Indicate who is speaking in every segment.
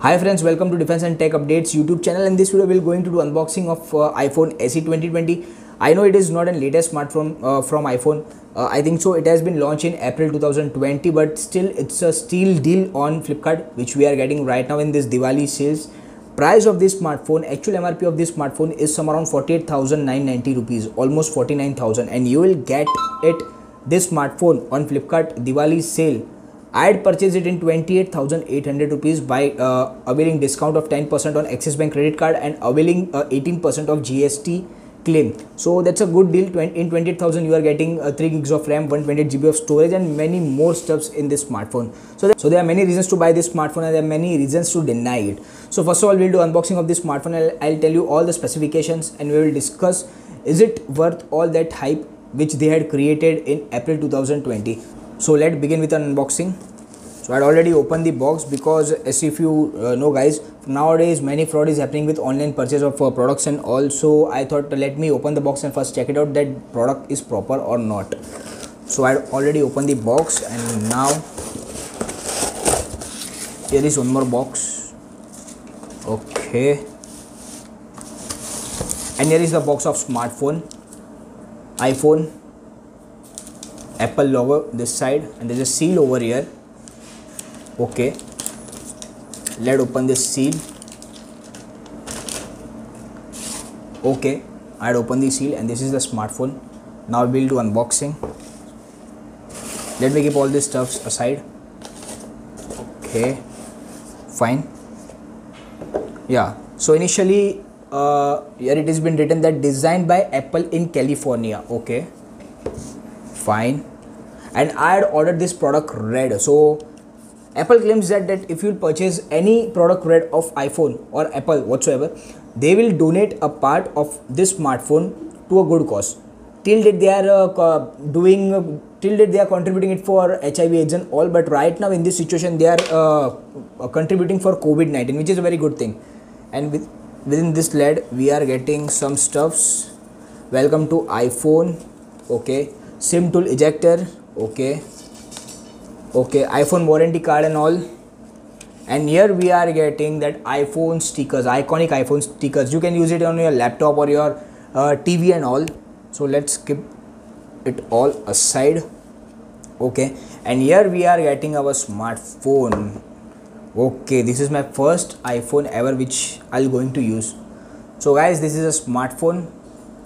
Speaker 1: Hi friends, welcome to Defense and Tech Updates YouTube channel. In this video, we're going to do unboxing of iPhone SE 2020. I know it is not a latest smartphone from iPhone. I think so. It has been launched in April 2020, but still it's a steal deal on Flipkart, which we are getting right now in this Diwali sales. Price of this smartphone, actual MRP of this smartphone is some around 48,990 rupees, almost 49,000, and you will get this smartphone on Flipkart Diwali sale. I had purchased it in 28,800 rupees by availing discount of 10% on Axis Bank credit card and availing 18% of GST claim. So that's a good deal. In 28,000 you are getting 3 gigs of RAM, 128 GB of storage and many more stuffs in this smartphone. So there are many reasons to buy this smartphone and there are many reasons to deny it. So first of all, we'll do unboxing of this smartphone. I'll tell you all the specifications and we will discuss, is it worth all that hype which they had created in April 2020. So let's begin with an unboxing. So I had already opened the box because as if you know guys, nowadays many fraud is happening with online purchase of products, and also I thought let me open the box and first check it out that product is proper or not. So I had already opened the box and now here is one more box. Okay, and here is the box of smartphone, iPhone, Apple logo this side, and there's a seal over here. Okay, let's open this seal. Okay, I had opened the seal and this is the smartphone. Now we'll do unboxing. Let me keep all these stuffs aside. Okay, fine. Yeah, so initially here it has been written that designed by Apple in California. Okay, fine. And I had ordered this product red. So Apple claims that if you purchase any product red of iPhone or Apple whatsoever, they will donate a part of this smartphone to a good cause. Till date they are contributing it for HIV/AIDS and all, but right now in this situation they are contributing for COVID-19, which is a very good thing. And within this lead we are getting some stuffs. Welcome to iPhone. Okay, SIM tool ejector. Okay, iPhone warranty card and all. And here we are getting that iPhone stickers, iconic iPhone stickers. You can use it on your laptop or your TV and all. So let's keep it all aside. Okay, and here we are getting our smartphone. Okay, this is my first iPhone ever which I'm going to use. So guys, this is a smartphone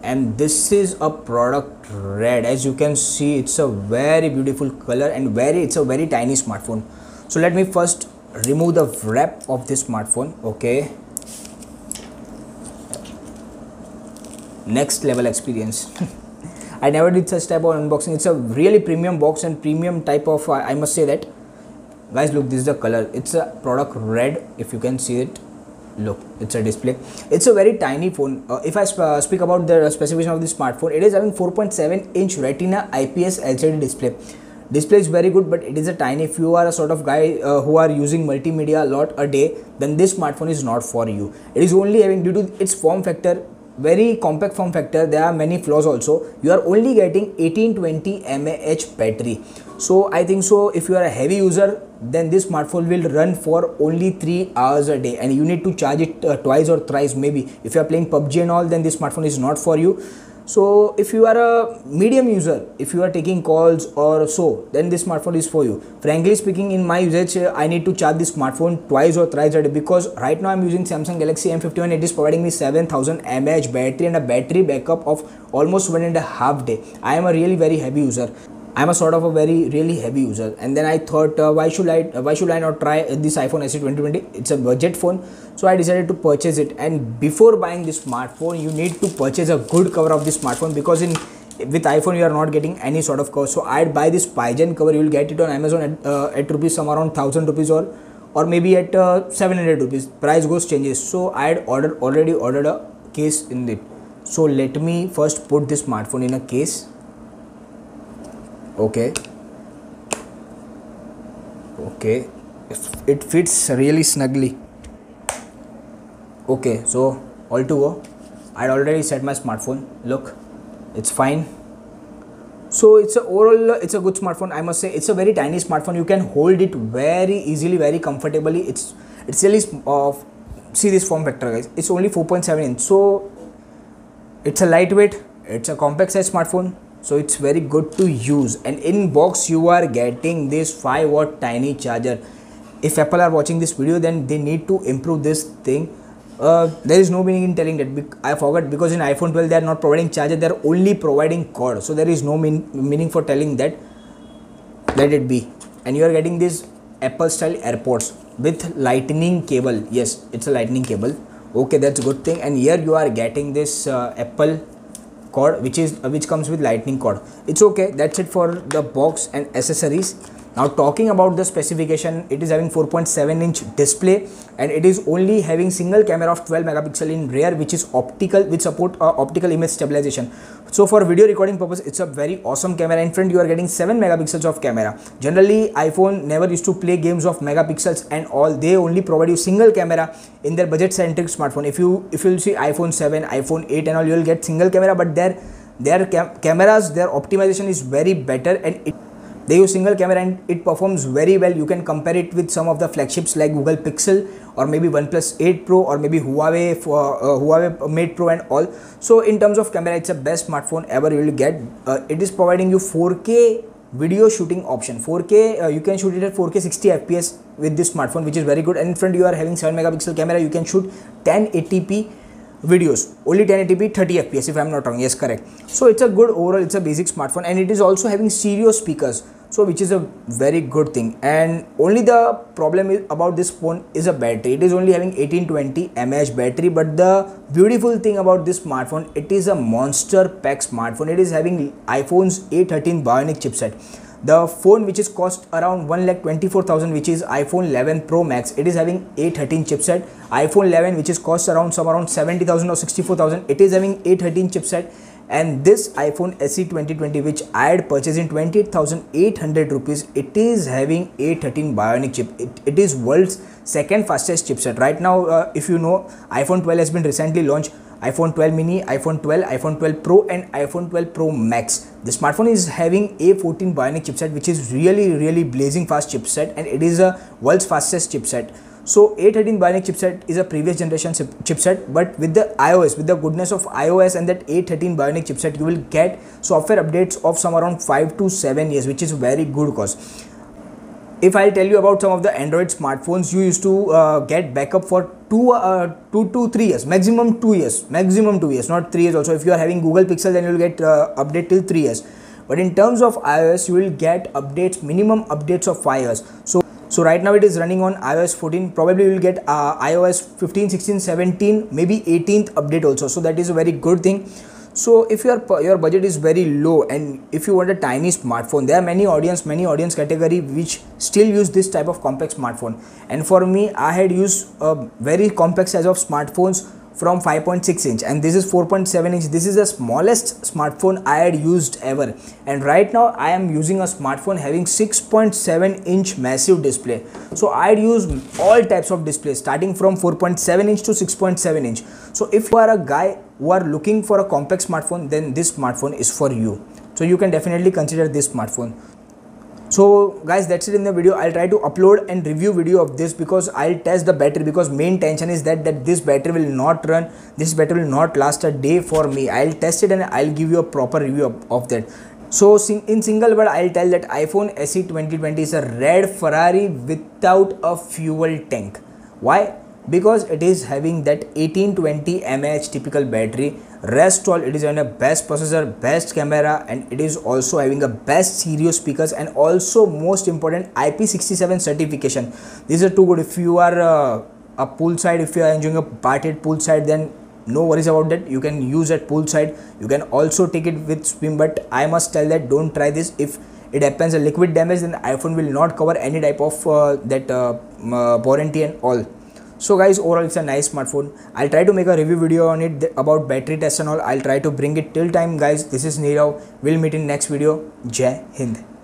Speaker 1: and this is a product red. As you can see, it's a very beautiful color and it's a very tiny smartphone. So let me first remove the wrap of this smartphone. Okay, next level experience. I never did such type of unboxing. It's a really premium box and premium type of I must say that. Guys, look, this is the color. It's a product red, if you can see it. Look, it's a display. It's a very tiny phone. If I speak about the specification of this smartphone, it is having 4.7-inch Retina IPS LCD display. Display is very good, but it is a tiny. If you are a sort of guy who are using multimedia a lot a day, then this smartphone is not for you. It is only having, due to its form factor, very compact form factor, there are many flaws also. You are only getting 1820 mAh battery. So I think so if you are a heavy user, then this smartphone will run for only 3 hours a day and you need to charge it twice or thrice maybe. If you are playing PUBG and all, then this smartphone is not for you. So if you are a medium user, if you are taking calls or so, then this smartphone is for you. Frankly speaking, in my usage, I need to charge this smartphone twice or thrice a day because right now I'm using Samsung Galaxy M51. It is providing me 7000 mAh battery and a battery backup of almost 1.5 days. I am a really very heavy user. I'm a sort of a very really heavy user, and then I thought why should I not try this iPhone SE 2020. It's a budget phone, so I decided to purchase it. And before buying this smartphone, you need to purchase a good cover of this smartphone because with iPhone you are not getting any sort of cover. So I'd buy this Pygen cover. You will get it on Amazon at rupees some around 1000 rupees or maybe at 700 rupees. Price goes changes. So I'd already ordered a case in it. So let me first put this smartphone in a case. Okay, it fits really snugly. Okay, so all to go. I'd already set my smartphone. Look, it's fine. So it's a overall it's a good smartphone. I must say it's a very tiny smartphone. You can hold it very easily, very comfortably. It's really see this form factor, guys. It's only 4.7 inch, so it's a lightweight, it's a compact size smartphone, so it's very good to use. And in box you are getting this 5-watt tiny charger. If Apple are watching this video, then they need to improve this thing. There is no meaning in telling that. I forgot, because in iPhone 12 they are not providing charger, they are only providing cord, so there is no meaning for telling that. Let it be. And you are getting this Apple style AirPods with lightning cable. Yes, it's a lightning cable. Okay, that's a good thing. And here you are getting this Apple cord, which comes with lightning cord. It's okay. That's it for the box and accessories. Now talking about the specification, it is having 4.7 inch display, and it is only having single camera of 12 megapixel in rear, which is optical, which support optical image stabilization. So for video recording purpose, it's a very awesome camera. In front you are getting 7 megapixels of camera. Generally iPhone never used to play games of megapixels and all. They only provide you single camera in their budget centric smartphone. If you see iPhone 7, iPhone 8 and all, you will get single camera, but their cameras, their optimization is very better, and they use single camera and it performs very well. You can compare it with some of the flagships like Google Pixel, or maybe OnePlus 8 Pro, or maybe Huawei Mate Pro and all. So in terms of camera, it's the best smartphone ever you will get. It is providing you 4K video shooting option. 4K, you can shoot it at 4K 60 FPS with this smartphone, which is very good. And in front you are having 7 megapixel camera. You can shoot 1080p videos, only 1080p 30 fps if I'm not wrong. Yes, correct. So it's a good overall, it's a basic smartphone, and it is also having stereo speakers, so which is a very good thing. And only the problem is about this phone is a battery. It is only having 1820 mAh battery, but the beautiful thing about this smartphone, it is a monster pack smartphone. It is having iPhone's A13 Bionic chipset. The phone, which is cost around 1,24,000, which is iPhone 11 Pro Max, it is having A13 chipset. iPhone 11, which is cost around 70,000 or 64,000, it is having A13 chipset. And this iPhone SE 2020, which I had purchased in 28,800 rupees, it is having A13 Bionic chip. It is world's second fastest chipset. Right now, if you know, iPhone 12 has been recently launched. iPhone 12 mini, iPhone 12, iPhone 12 Pro and iPhone 12 Pro Max. The smartphone is having A14 Bionic chipset, which is really blazing fast chipset, and it is a world's fastest chipset. So A13 Bionic chipset is a previous generation chipset, but with the iOS, with the goodness of iOS and that A13 Bionic chipset, you will get software updates of some around 5 to 7 years, which is very good. Cause if I'll tell you about some of the Android smartphones, you used to get backup for 2 to 3 years, maximum 2 years, not 3 years also. If you are having Google Pixel, then you will get update till 3 years. But in terms of iOS, you will get updates, minimum updates of 5 years. So right now it is running on iOS 14. Probably you will get iOS 15, 16, 17, maybe 18th update also. So that is a very good thing. So if your budget is very low and if you want a tiny smartphone, there are many audience category which still use this type of compact smartphone. And for me, I had used a very compact size of smartphones from 5.6 inch, and this is 4.7 inch. This is the smallest smartphone I had used ever. And right now I am using a smartphone having 6.7 inch massive display. So I had used all types of displays starting from 4.7 inch to 6.7 inch. So if you are a guy who are looking for a compact smartphone, then this smartphone is for you. So you can definitely consider this smartphone. So guys, that's it in the video. I'll try to upload and review video of this because I'll test the battery, because main tension is that this battery will not run, this battery will not last a day for me. I'll test it and I'll give you a proper review of that. So in single word, I'll tell that iPhone SE 2020 is a red Ferrari without a fuel tank. Why? Because it is having that 1820 mAh typical battery. Rest all, it is having a best processor, best camera, and it is also having a best stereo speakers, and also most important IP67 certification. These are too good. If you are a poolside, if you are enjoying a party at poolside, then no worries about that. You can use at poolside. You can also take it with swim, but I must tell that don't try this. If it happens a liquid damage, then the iPhone will not cover any type of warranty and all. So guys, overall it's a nice smartphone. I'll try to make a review video on it about battery test and all. I'll try to bring it till time. Guys, this is Nirav. We'll meet in next video. Jai Hind.